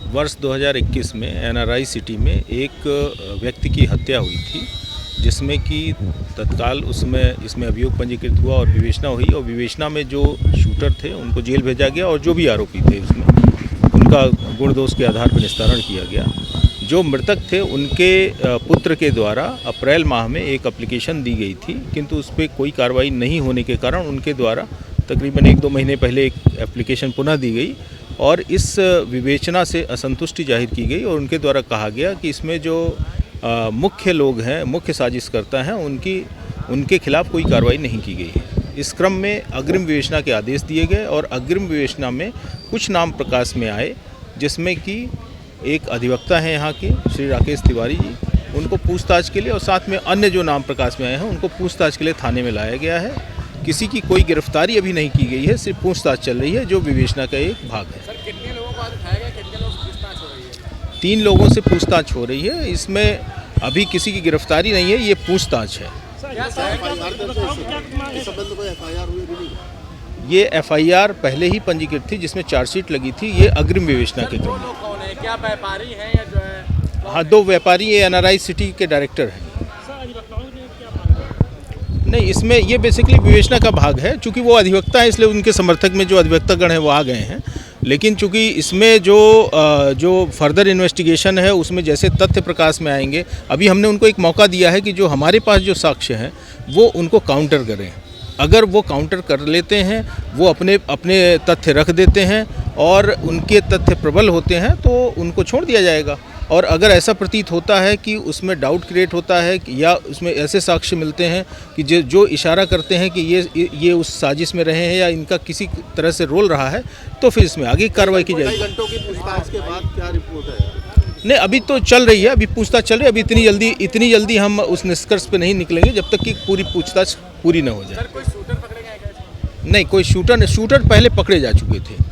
वर्ष 2021 में NRI city में एक व्यक्ति की हत्या हुई थी, जिसमें कि तत्काल इसमें अभियोग पंजीकृत हुआ और विवेचना हुई, और विवेचना में जो शूटर थे उनको जेल भेजा गया और जो भी आरोपी थे उसमें उनका गुण दोष के आधार पर निस्तारण किया गया। जो मृतक थे उनके पुत्र के द्वारा अप्रैल माह में एक एप्लीकेशन दी गई थी, किंतु उस पर कोई कार्रवाई नहीं होने के कारण उनके द्वारा तकरीबन 1-2 महीने पहले एक एप्लीकेशन पुनः दी गई और इस विवेचना से असंतुष्टि जाहिर की गई और उनके द्वारा कहा गया कि इसमें जो मुख्य लोग हैं, मुख्य साजिशकर्ता हैं, उनके खिलाफ कोई कार्रवाई नहीं की गई है। इस क्रम में अग्रिम विवेचना के आदेश दिए गए और अग्रिम विवेचना में कुछ नाम प्रकाश में आए, जिसमें कि एक अधिवक्ता हैं यहाँ के श्री राकेश तिवारी जी, उनको पूछताछ के लिए, और साथ में अन्य जो नाम प्रकाश में आए हैं उनको पूछताछ के लिए थाने में लाया गया है। किसी की कोई गिरफ्तारी अभी नहीं की गई है, सिर्फ पूछताछ चल रही है जो विवेचना का एक भाग है। सर, कितने लोगों को आज उठाया गया, कितने लोगों से पूछताछ हो रही है? 3 लोगों से पूछताछ हो रही है। इसमें अभी किसी की गिरफ्तारी नहीं है, ये पूछताछ है। ये एफआईआर पहले ही पंजीकृत थी जिसमें चार्जशीट लगी थी। ये अग्रिम विवेचना के क्रम में। कौन है, क्या व्यापारी हैं या जो है? हाँ, 2 व्यापारी, ये एनआरआई सिटी के डायरेक्टर हैं। नहीं, इसमें ये बेसिकली विवेचना का भाग है, चूँकि वो अधिवक्ता है इसलिए उनके समर्थक में जो अधिवक्तागण हैं वो आ गए हैं। लेकिन चूँकि इसमें जो फर्दर इन्वेस्टिगेशन है उसमें जैसे तथ्य प्रकाश में आएंगे, अभी हमने उनको एक मौका दिया है कि जो हमारे पास जो साक्ष्य हैं वो उनको काउंटर करें। अगर वो काउंटर कर लेते हैं, वो अपने तथ्य रख देते हैं और उनके तथ्य प्रबल होते हैं तो उनको छोड़ दिया जाएगा। और अगर ऐसा प्रतीत होता है कि उसमें डाउट क्रिएट होता है या उसमें ऐसे साक्ष्य मिलते हैं कि जो इशारा करते हैं कि ये उस साजिश में रहे हैं या इनका किसी तरह से रोल रहा है, तो फिर इसमें आगे कार्रवाई की जाएगी। घंटों की पूछताछ के बाद क्या रिपोर्ट है? नहीं, अभी तो चल रही है, अभी पूछताछ चल रही है। अभी इतनी जल्दी हम उस निष्कर्ष पे नहीं निकलेंगे जब तक कि पूरी पूछताछ पूरी न हो जाए। सर, कोई शूटर पकड़े गए क्या? नहीं, कोई शूटर पहले पकड़े जा चुके थे।